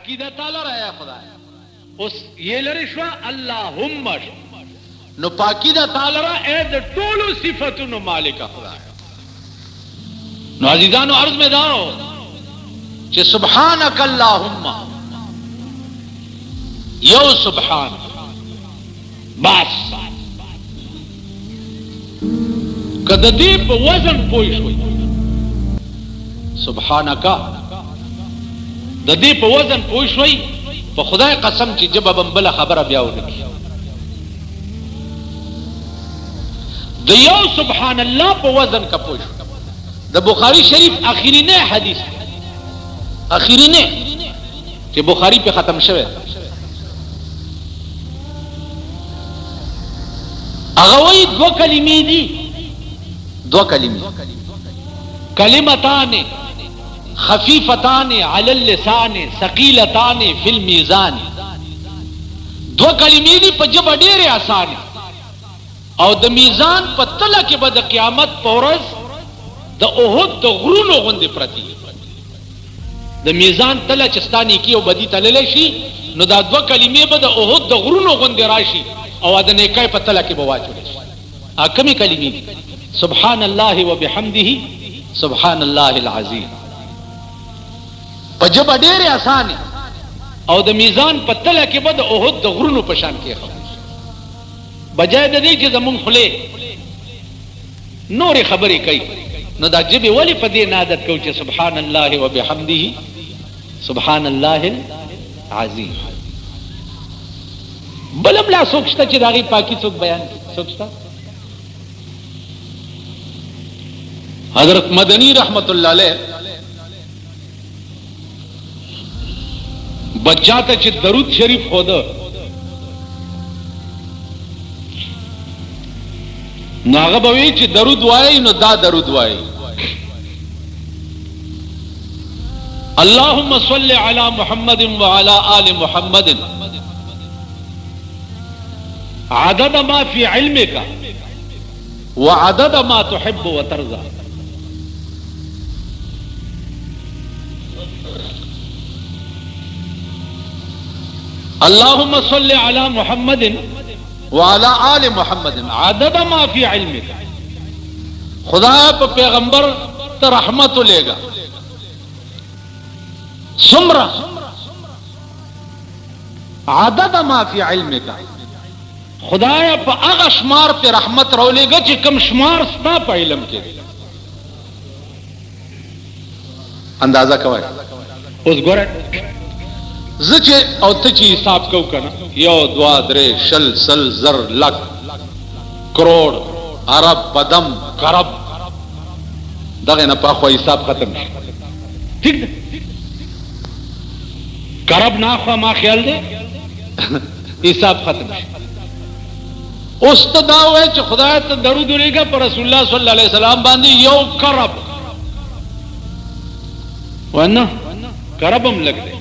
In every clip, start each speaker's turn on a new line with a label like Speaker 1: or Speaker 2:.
Speaker 1: پاکی دا تعالی رایا خدای اوس یہ لري شو اللهم نو پاکی دا تعالی را اے د ټولو صفاتونو مالک خدای. نو عزیزانو عرض میں داو چې سبحانك اللهم یو سبحان بس کده دې په وزن پوي شوي سبحانك د دې په وزن پوي شوي په خدای قسم چې جواب بل خبره بیا ونکي د یو سبحان الله په وزن کا پوي شوي. د بخاری شریف اخیری نه حدیث اخیری نه چې بخاری په ختم شوه هغه وایي دو کلمې دي دو کلمې کلمتان خفیفتان علی اللسان ثقیلتان فی المیزان. دو کلمې دي په جبه ډېرې آسان او د میزان په تله کې به د قیامت په ورځ د احد د غرونو غوندې پرتی د میزان تله چې ستا نیکي او بدي تللی شي نو دا دوه کلمې به د احد د غرونو غوندې راشي او د نیکۍ په تله کې به واچولی شي. کومې کلمې دي؟ سبحان الله وبحمده سبحان الله العظیم. په ژبه ډېرې اسانې او د میزان په تله کې به د احد د غرونو په شان کېښودل بجای د دې چې زمونږ خولې نورې خبرې کوي نو دا ژبې ولې په دې نه عادت کوو چې سبحان الله وبحمده سبحان الله العظیم. بل هم لا څوک شته چې د هغې پاکي څوک بیان کړي؟ څوک شته؟ حضرت مدنی رحمت اللہ علیہ بچہ تا چھ درود شریف خودا نو آغا بوئی چھ درود وائی نو دا درود وائی اللہم صلی علی محمد وعلی آل محمد عدد ما فی علمک وعدد ما تحب وترضى. اللهم صل على محمد وعلى آل محمد عدد ما في علمك. خدا پا پیغمبر تا رحمت لے گا سمرا عدد ما في علمك. خدا پا اغا شمار پہ رحمت رو لے گا چی کم شمار ستا پا علم کے اندازہ کوئی اس گورے زچے او تچی حساب کو کنا یو دوا درے شل سل زر لک کروڑ عرب بدم کرب دغه نه پاخو حساب ختم شي. ٹھیک ده کرب نه خو ما خیال ده حساب ختم شي. اوس ته دا وای چې خدای ته درود ورېګه پر رسول الله صلی الله علیه وسلم باندې یو کرب ونه کربم لګ ده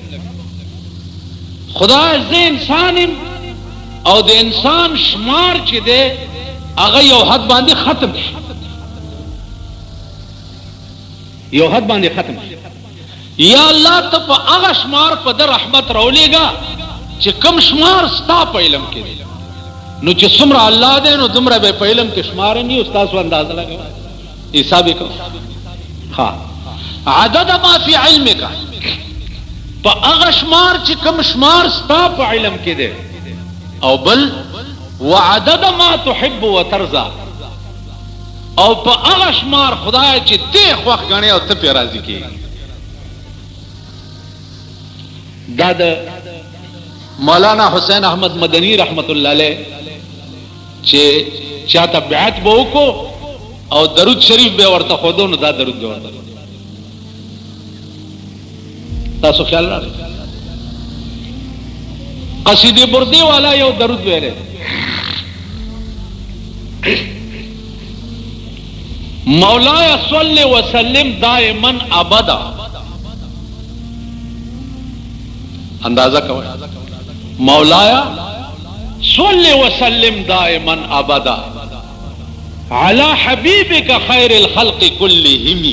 Speaker 1: خدا زه انسانم او د انسان شمار چې ده هغه یو حد باندې ختم شي یو حد باندې ختم شي. یا الله ته په هغه شمار په در رحمت راولېګا چې کم شمار ستا په علم کې دی نو چې څومره الله دی نو دومره به په علم کې شمار نه او تاسو اندازه لګوئ حساب وکړئ. ها عدد ما فی علمک پا اغا شمار چی کم شمار ستا پا علم کی دے او بل وعدد ما تحب و ترزا او پا اغا شمار خدای چی تیخ وقت گانے او تپی رازی کی. داد مولانا حسین احمد مدنی رحمت اللہ علیہ چی چاہتا بیعت بہو کو او درود شریف بے ورطا خودو نو دا درود بے ورطا تاسو خیال را قصیدی بردی والا یو درود ویلے مولایا صلی وسلم دائما ابدا. اندازہ کوئی مولایا صلی وسلم دائما ابدا علی حبیبک خیر الخلق کلہم.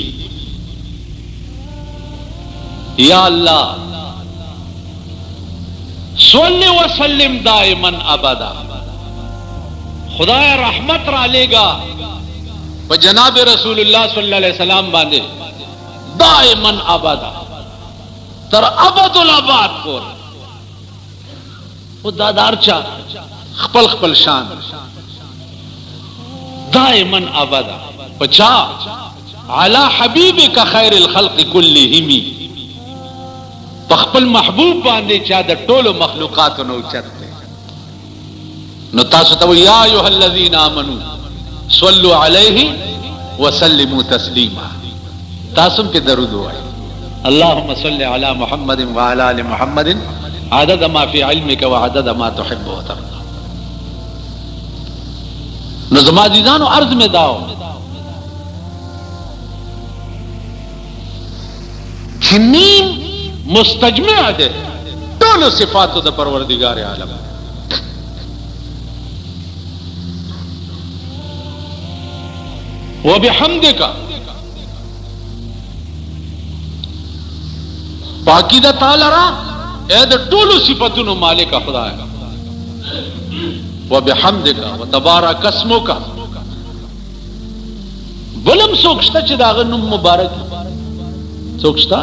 Speaker 1: یا اللہ صلی وسلم دائما ابدا. خدای رحمت را لے گا په جناب رسول الله صلی الله علیه وسلم باندې دائما ابدا تر ابد الاباد پور. خدا دارچا خپل خپل شان دائما ابدا پچا علی حبیبک خیر الخلق کلهم، پخپل محبوب باندې چا د ټولو مخلوقاتو نو چت. نو تاسو ته یا ایها الذین آمنوا صلوا علیه وسلموا تسلیما. تاسو په درود وایي اللهم صل علی محمد وعلى آل محمد عدد ما فی علمک وعدد ما تحب وترضى. نو زما عزیزانو عرض میں داو چنین مستجمع ده ټول صفاتو د پروردگار عالم. وبحمدک پاکی دا تعالی را اے د ټول صفاتونو مالک خدای. وبحمدک وتبارک اسمک بلم سوکشتا چې داغه نوم مبارک سوکشتا.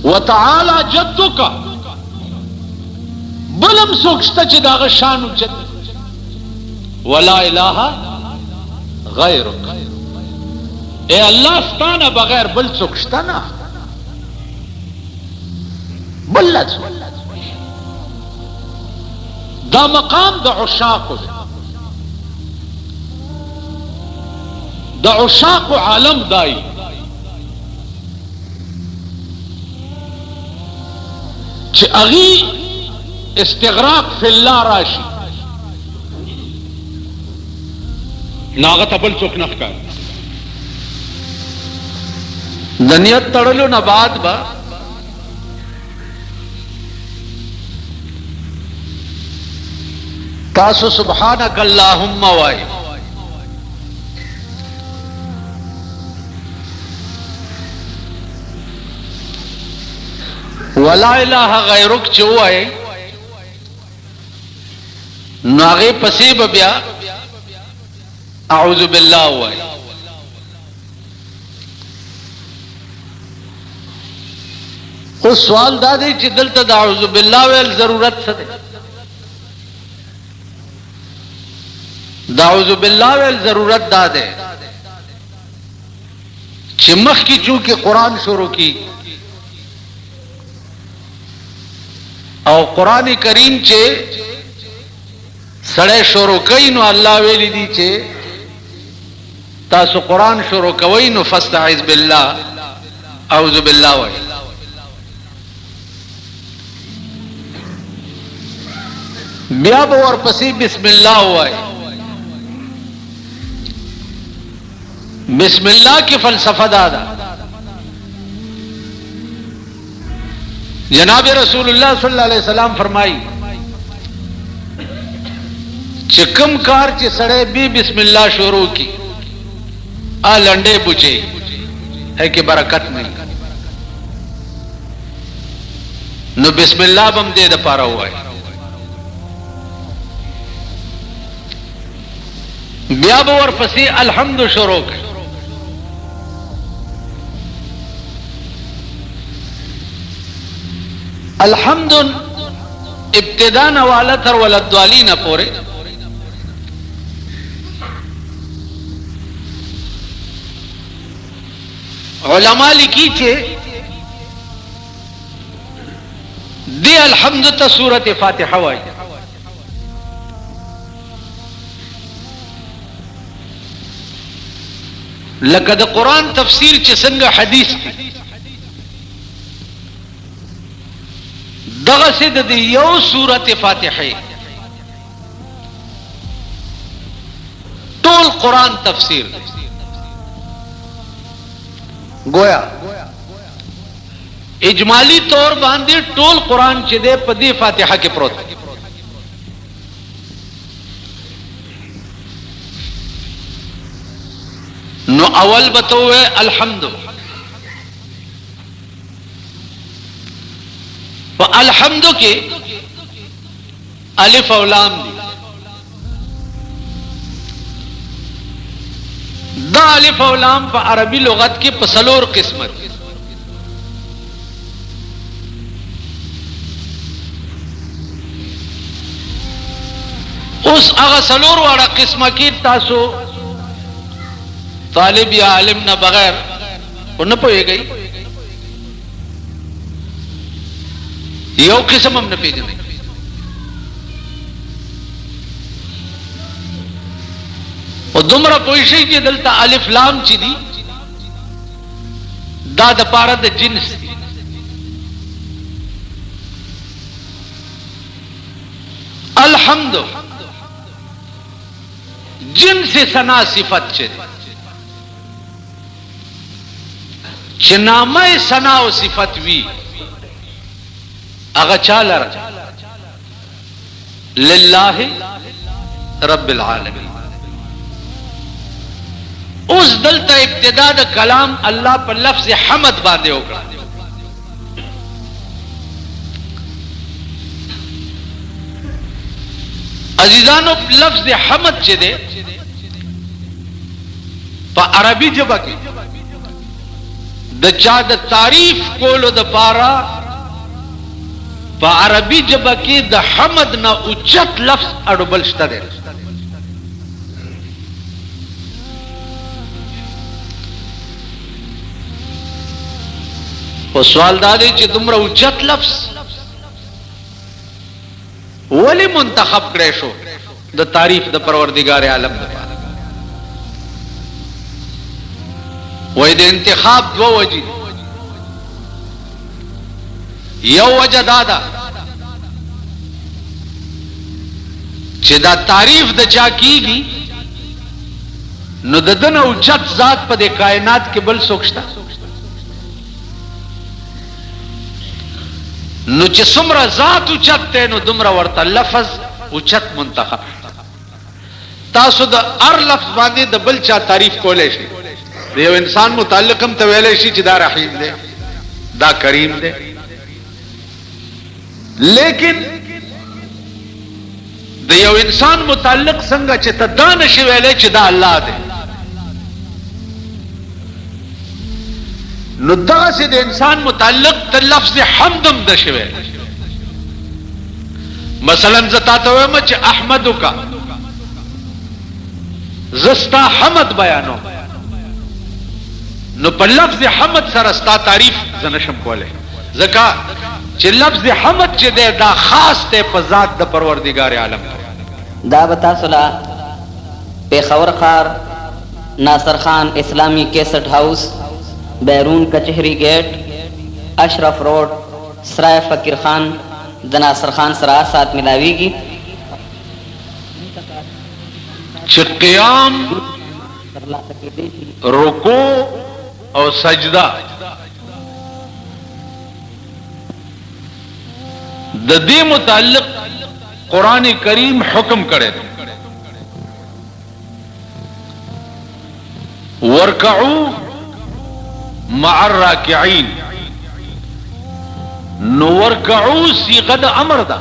Speaker 1: وتعالى جدک بلم سوکشتا چې داغه شان اوچت. ولا اله غیرک اے اللہ ستانا بغیر بل سوکشتا نا بل لازم. دا مقام دا عشاق دا عشاق عالم دائی چه اغی استغراق فی اللہ راشی ناغت بل چوک نخکار دنیت تڑلو نباد با تاسو سبحانک اللہم وائی ولا الہ غیرک چو آئے ناغے پسیب بیا اعوذ باللہ وائی. اس سوال دا دے چی دلتا دا اعوذ باللہ ویل ضرورت سدے دا اعوذ باللہ ویل ضرورت دا دے چی مخ کی چونکہ قرآن شروع کی او قرآن کریم چے سڑے شروع کئی نو اللہ ویلی دی چے تاسو قرآن شروع کوئی نو فاستعذ باللہ اعوذ باللہ وی. بیا بور پسی بسم اللہ ہوئے. بسم اللہ کی فلسفہ دادا جناب رسول اللہ صلی اللہ علیہ وسلم فرمائی چکم کار چی سڑے بھی بسم اللہ شروع کی آ لنڈے بچے ہے کہ برکت نہیں. نو بسم اللہ بم دے دا پارا ہوا ہے. بیا بور پسی الحمد شروع کی. الحمد ابتدا نوالا تر ولدوالین پورے علماء لکی چھے دی الحمد تا سورت فاتحہ وائی. لکہ دا قرآن تفسیر چے سنگا حدیث تھی دغسد دی یو سورت فاتحہ طول قرآن تفسیر گویا اجمالی طور باندے طول قرآن چے دے پدی فاتحہ کے پروت. نو اول بتوئے الحمد व अलहम्दु के अलिफ और लाम दी। दा अलिफ और लाम पर अरबी लुगत के पसलोर किस्मत। उस अगसलोर वाला किस्म की तासो तालिब या आलिम न बगैर वो न पोए गई। यो किस्म हमने पेज नहीं। और दुमरा पोइशी की दलता अलिफ लाम ची दी दाद पारद जिन्स दी। अल्हम्दु जिन से सना सिफत चे चिनामय सना व सिफत वी अगर चालर लिल्लाहि रब्बिल आलमीन। उस दलता इब्तिदा द कलाम अल्लाह पर लफ्ज़ हमद बांधे होगा। अजीजानो लफ्ज़ हमद चे दे पर अरबी जबा की द चा द तारीफ कोलो द पारा पर अरबी जबा की द हमद न उच्चत लफ्ज़ अडुबल शता दे। वो सवाल दादे चे तुमरा उच्चत लफ्ज़ वली मुंतखब करेशो द तारीफ द परवरदिगार आलम द पारा। वही द इंतखाब दो वजी यो वजह दादा चिदा तारीफ द चा कीगी नुदन उच्चत जात पदे कायनात के बल सोचता नु चे सुमरा जात उच्चत ते नु दुमरा वर्ता लफज उच्चत मुंतखब। तासु द अर लफ्ज बांधे द बल चा तारीफ कोले शी देव इंसान मुताल्लिकम तवेले शी चिदा रहीम दे दा करीम दे। लेकिन देव इंसान मुताल्लिक संग चित दान शिवेले चिदा अल्लाह दे नुद्दा से दे इंसान मुताल्लिक त लफ्ज़ हमदम द शिवेले। मसलन जताते हुए मच अहमदु का जस्ता हमद बयानो नु पर लफ्ज़ हमद सरस्ता तारीफ जनशम कोले जका चे लफ्ज़ हमद चे दे दा खास ते पजात द परवरदिगार आलम
Speaker 2: दा बता सुला पेशावर खार नासर खान इस्लामी कैसेट हाउस बैरून कचहरी गेट अशरफ रोड सराय फकीर खान द नासर खान सरा साथ मिलावीगी।
Speaker 1: क़याम रुकू और सजदा ददी मुताल्लिक कुरान करीम हुक्म करे वरकऊ मअर राकिईन नो वरकऊ सीगद अमर दा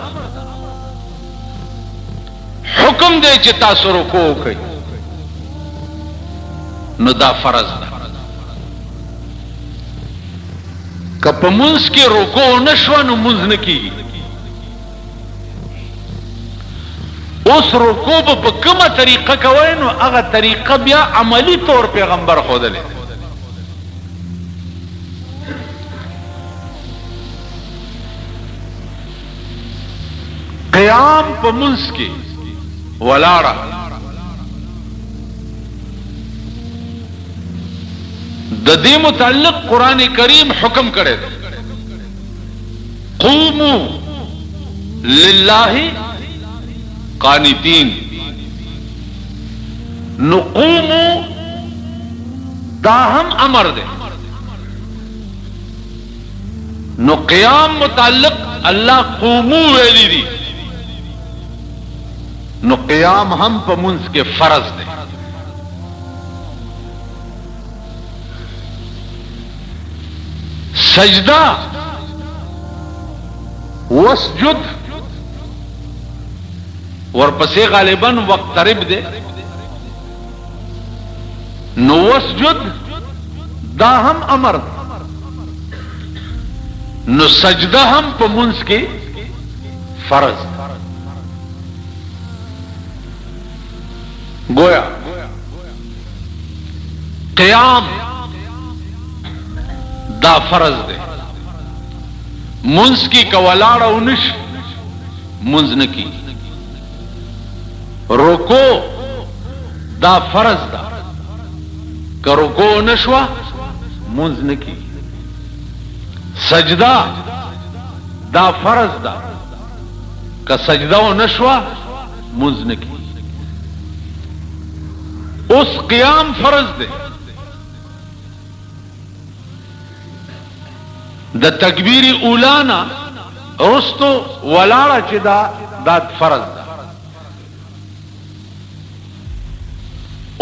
Speaker 1: हुक्म दे चिता सुरुको कई नो दा फरज दा कप मुंस के रुको नशवा नु मुंज न की उस रुको पर कमा तरीका कवे नो अगा तरीका बिया अमली तौर पैगंबर खोदले। क़याम पर मुंस के वलाड़ा ददी मुताल्लिक कुरान करीम हुक्म करे क़ूमू लिल्लाहि कानितीन नुक़ूमू दाहम अमर दे नु क़याम मुताल्लिक अल्लाह क़ूमू वेली दी नु क़याम हम पर मुंस के फरज दे। सजदा वस्जुद ورپسې غالبا وقترب دے نو وسجد دا هم امر نو سجده هم په منځ کې فرض گویا قیام دا فرض دے منځ کې کولاړه ونش منځ نه کی رکو دا فرض دا که رکو نشوا منځ نه کی سجدہ دا فرض دا که سجدہ نشوا منځ نه کی اس قیام فرض دے دا تکبیر اولانا رستو ولاړه چې دا فرض دا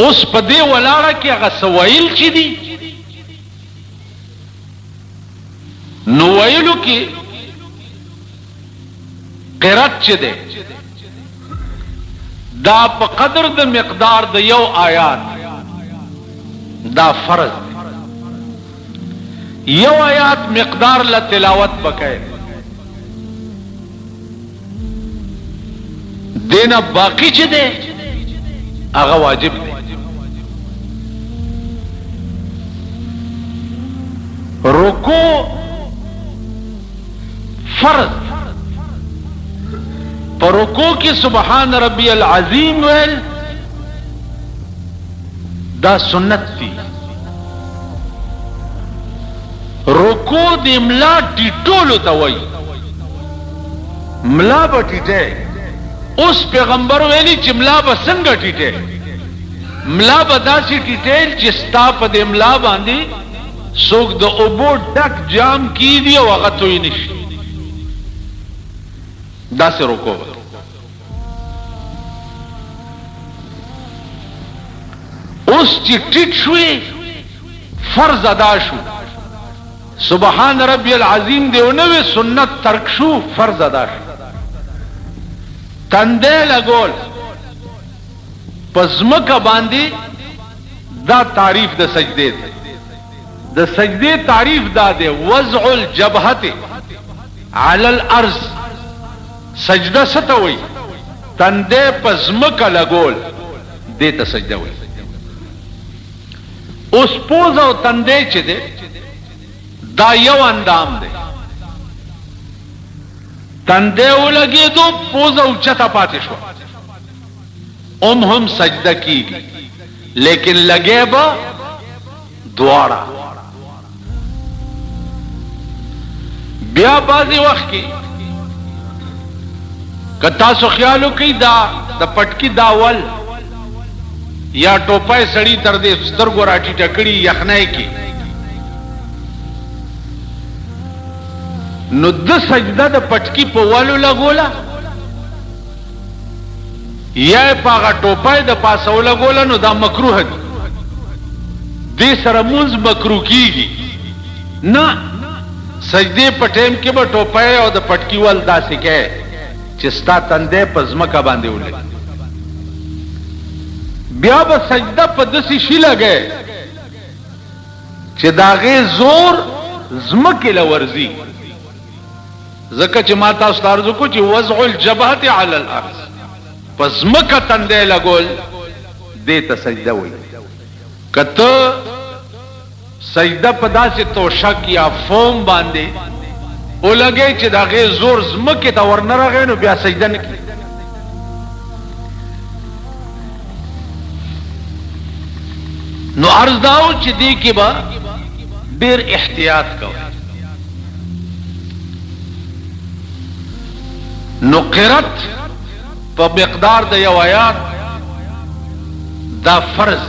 Speaker 1: اوس په دې ولاړه کې هغه سوایل چې دي نو ویلو کې قرات چې ده دا په قدر د مقدار د یو آیات دا فرض یو آیات مقدار لا تلاوت بکای دینا باقی چې ده هغه واجب ده رکو فرض پر رکو کی سبحان ربی العظیم ویل دا سنت تھی رکو دی ملا ٹیٹولو تا وی ملا با ٹیٹے اس پیغمبر ویلی چی ملا با سنگا ٹیٹے ملا با دا سی ٹیٹیل چی ستا پا دی ملا باندی سوک دا اوبو ڈک جام کی دی و اغا توی نشی دا سے رکو با اس چی ٹیٹ شوی فرض ادا شو سبحان ربی العظیم دیونوی سنت ترک شو فرض ادا شو تندے لگول پزمکا باندی دا تعریف دا سجدے دے دا سجدے تعریف دا دے وضع الجبہت علی الارض سجدہ ستوئی تندے پزمکا لگول دیتا سجدہ ہوئی اس پوز او تندے چے دے دا یو اندام دے تندے او لگے دو پوز او چتا پاتے شو ہم سجدہ کی گی لیکن لگے با دوارا بیا بازی وقت کی کتاسو خیالو کی دا پٹکی داول یا ٹوپای سڑی تر دے سترگو راٹی ٹکڑی یخنائی کی نو د سجدہ دا پٹکی پوالو لگولا یا پاگا ٹوپای دا پاسو لگولا نو دا مکروح دی دے سر منز مکروح کی گی نا سجدے پٹیم کے با ٹوپای او دا پٹکی وال دا سکے چستا تندے پزمکا باندے ہو لگی بیا با سجدہ پا دسی شی لگے چه داغے زور زمکی لورزی زکا چه ماتا استارزو کو چه وضع الجبہت علی الارض پا زمکا تندے لگول دیتا سجدہ ہوئی کتا سجدہ پا دا سے توشک یا فوم باندے او لگے چه داغے زور زمکی تا ورنرغے نو بیا سجدہ نکی نو عرض داو چې دی کې با ډیر احتیاط کوي نو قرات په مقدار د یو آیات دا فرض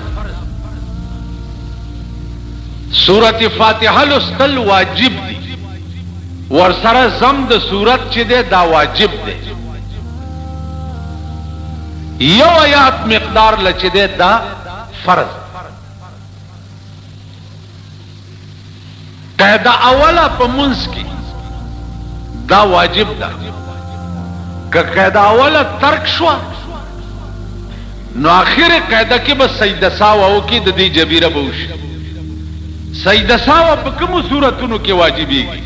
Speaker 1: سورۃ فاتحه لوستل واجب دی ورسره زم د سورۃ چې ده دا واجب دی یو آیات مقدار لچ ده دا فرض قاعده اوله په منځ کې دا واجب ده. که قاعده اوله ترک شو نو آخر قاعده کې بس سجده ساوه وکي د دې جبیره به وشي. سجده ساوه په کومو صورتونو کې واجبېږي؟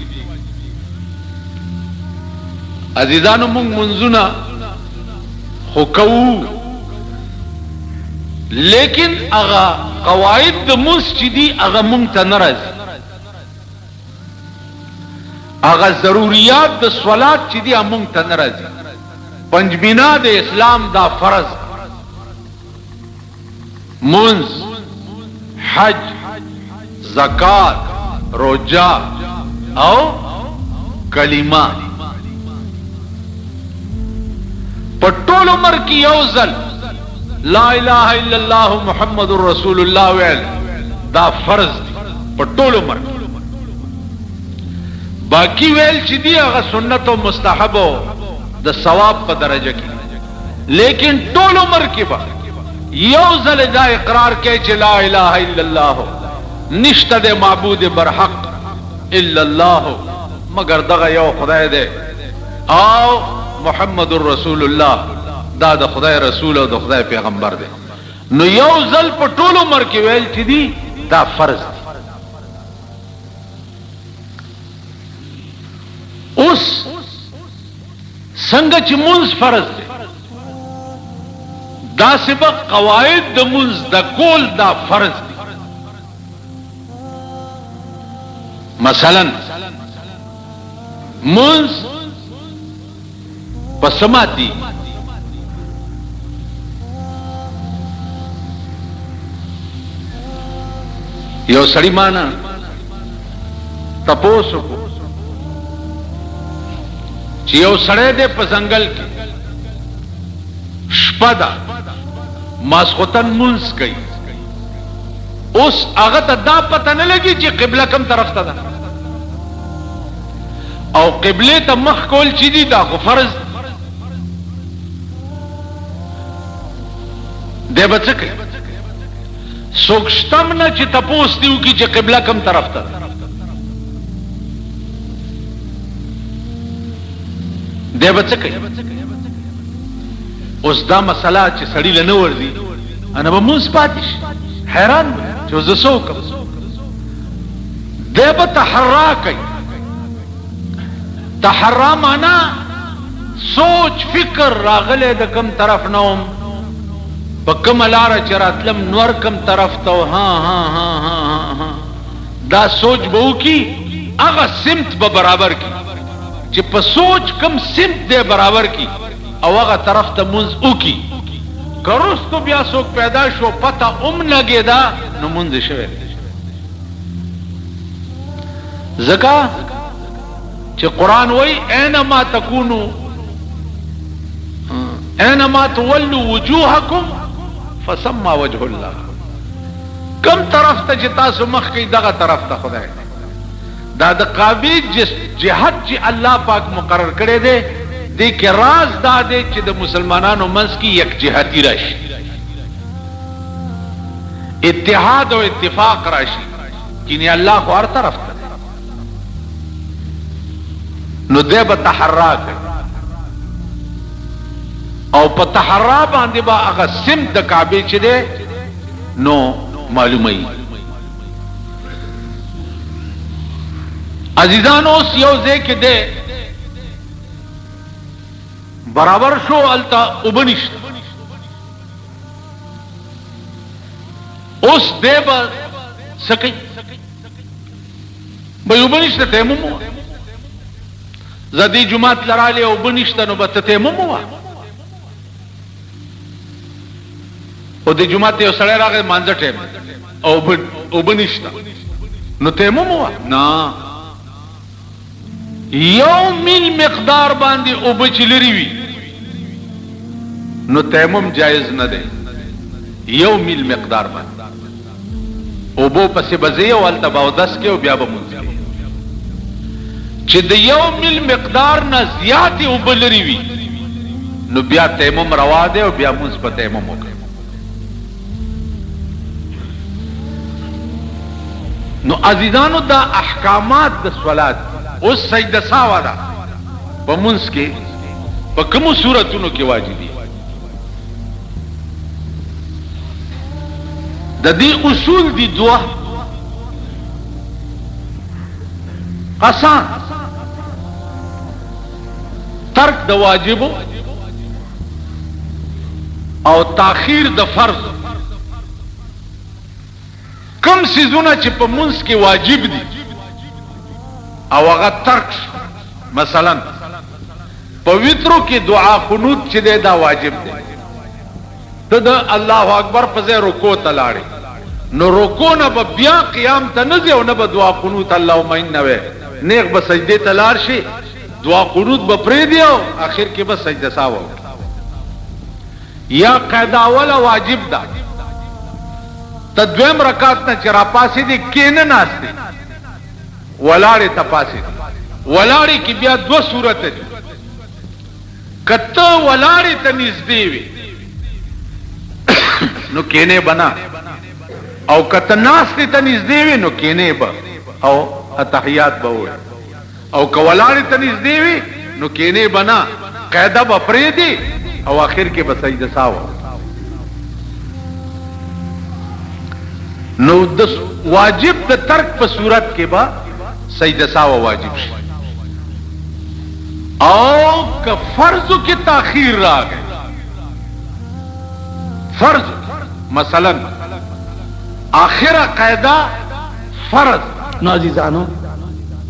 Speaker 1: عزیزانو مونږ منځونه خو کوو لیکن هغه قواعد د مونځ چې دي هغه مونږ ته نه راځي. هغه ضروریات د صلات چې دي مونږ ته نه راځي. پنج بنا د اسلام دا فرض منز حج زکات روجا او کلمه په ټول عمر کې یو ځل لا اله الا الله محمد رسول الله ویل دا فرض دی په ټول عمر کې. باقی ویل چې دی هغه سنت او مستحب او د ثواب په درجه کې. لیکن ټول عمر کې به یو ځل دا اقرار کوي چې لا اله الا الله نشته د معبود برحق الا الله مگر دغه یو خدای دی او محمد رسول الله دا د خدای رسول او د خدای پیغمبر دی. نو یو ځل په ټول عمر کې ویل چې دی دا فرض دی. اوس څنګه چې منځ فرض دی دا سبق قواعد د منځ د کول دا فرض دی. مثلا منځ پسماتی یو سړی مانا تپوسو کو چې یو سړی دی په ځنګل کې شپه ده ماسخوتن منځ کوي. اوس هغه ته دا پته نه لګي چې قبله کوم طرف ته ده او قبله ته مخ کول چې دي دا خو فرض دی. به څه کوي؟ څوک شته نه چې تپوس دی وکړي چې قبله کوم طرف ته ده. دی به څه کوي؟ اوس دا مسله چې سړی له نه ورځي انا به مونځ پاتې شي حیران چې زه څه وکړم. دی به تحرا کوي. تحرا معنا سوچ فکر راغلی د کوم طرف نه وم په کومه لاره چې راتلم نور کوم طرف ته ها ها ها ها ها دا سوچ به وکړي هغه سمت به برابر کړي چې په سوچ کم سمت دی برابر کړي او هغه طرف ته منځ وکړي. که وروستو بیا څوک پیدا شو پته هم لګېده نو منځ شوی دی. ځکه چې قرآن وایي اینما تکونو اینما تولوا وجوهکم فثم وجه الله. کم طرف ته چې تاسو مخ کوئ دغه طرف ته خدای دی. دا د قابل جهاد چې الله پاک مقرر کړی دی دې کې راز دا دی چې د مسلمانانو منځ کې یک جهادي راشي اتحاد او اتفاق راشي. کینی الله خو هر طرف ته نو دی به تحرا کوي او په تحرا باندې به هغه سمت د کعبې چې دی نو معلوموي. عزیزانو اوس یو ځای کې دی برابر شو التا اوبه نشته. اوس دی به څه کوي؟ به اوبه نشته تیمم ووایه. زه دې جومات لرالی اوبه نشته نو به ته تیمم ووایه. خو دې جومات ته یو سړی راغی مانځه ټیم او اوبه نشته نو تیمم ووایه. نه یو میل مقدار باندې اوبه چې لري وي نو تیمم جایز نه دی. یو میل مقدار باندې اوبو پسې به ځې او هلته به اودس کې او بیا به مونځ کوې. چې د یو میل مقدار نه زیاتې اوبه لري وي نو بیا تیمم روا دی او بیا مونځ په تیمم وکړي. نو عزیزانو دا احکامات د صلات. اوس سجده ساوه ده په منځ کې په کومو صورتونو کې واجب دي. د دې اصول دي دوه. قسم ترک د واجبو او تاخير د فرض. کم سيزونه چې په منځ کې واجب دي او هغه ترک شو، مثلا په وترو کې دعا قنوت چې دا واجب دی، ته د الله اکبر په ځای رکوع ته لاړې، نو رکوع نه به بیا قیام ته نه ځې او نه به دعا قنوت اللهم انه نیغ به سجدې ته لاړ شي، دعا قنوت به پرېږدي او آخر کې به سجده ساوه. یا قاعده اوله واجب ده، ته دویم رکعت نه چې راپاسې دي کېنه ناستې ولاړې ته پاسې دي. ولاړې کې بیا دوه صورت دي، که ته ولاړې ته نږدې وي نو کېنې به نه، او که ته ناستې ته نږدې وي نو کېنې به او اتحیات به ووایې، او که ولاړې ته نږدې وي نو کېنې به نه، قاعده به پرېږدي او آخر کې به سجده ساوه. نو د واجب د ترک په صورت کې به سجده ساوه واجب شي. او که فرض کې تاخير راغی، فرض مثلا آخره قاعده فرض.
Speaker 3: نو عزیزانو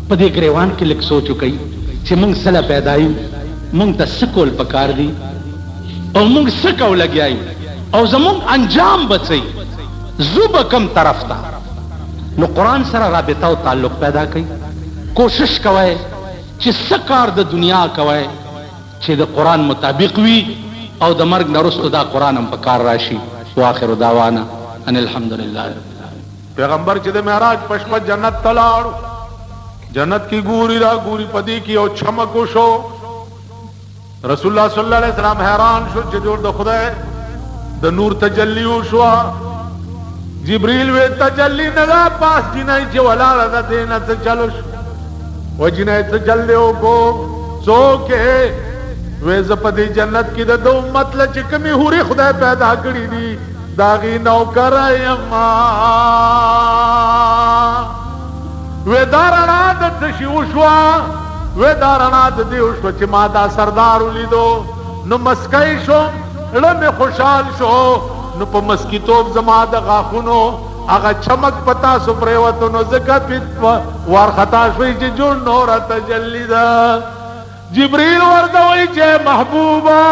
Speaker 3: په دې ګریوان کې لیک سوچو کوي چې موږ سره پیدایو، موږ ته سکول پکار دي او موږ سکو لګیایو او زموږ انجام بچي زوب کم طرف ته. نو قرآن سره رابطه او تعلق پیدا کوي. کوشش کوئ چې سکار د دنیا کوئ چې د قرآن مطابق وي او د مرګ نه وروسته دا قرآن هم په کار راشي. واخر دعوانا ان الحمدلله رب العالمین.
Speaker 4: پیغمبر چې د معراج په شپه جنت ته لاړو، جنت کی ګوري را ګوري پدې کې او چمک وشو. رسول الله صلی الله علیه وسلم حیران شو چې جوړ د خدای د نور تجلی وشو. جبريل وی تجلی نه دا پاس جنای چې ولاړه ده دینه ته چلو شو و جنای تجلی وکړو څوکې وې ز په دې جنت کې د امت له چې کمی هوري خدای پیدا کړی دي داغي نوکر یم وې دارنا د تشي وشو وې دارنا د دې وشو چې ما دا سردار ولیدو نو مسکای شو لمه خوشحال شو نو په مسکیتوب زما د غاخونو هغه چمک پتا سو پریوتو نو زکه پیت ور خطا شوی چې جوړ نور تجلی دا جبريل ورته وی چې محبوبا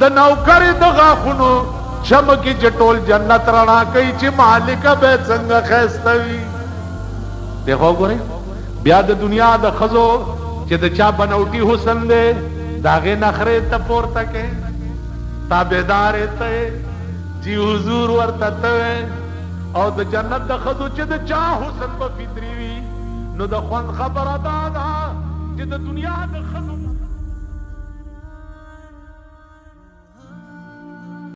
Speaker 4: د نوکر د غاخونو چمکی چټول جنت رڼا کوي چې مالک به څنګه خستوي. دیکھو ګورئ بیا د دنیا د خزو چې د چا بنوټي حسن دی داغه نخره ته پورته کې تابعدار ته جی حضور ورته ته او د جنت د خزو چې د چا حسن په فطری وي نو د خوان خبره ده چې د دنیا د خزو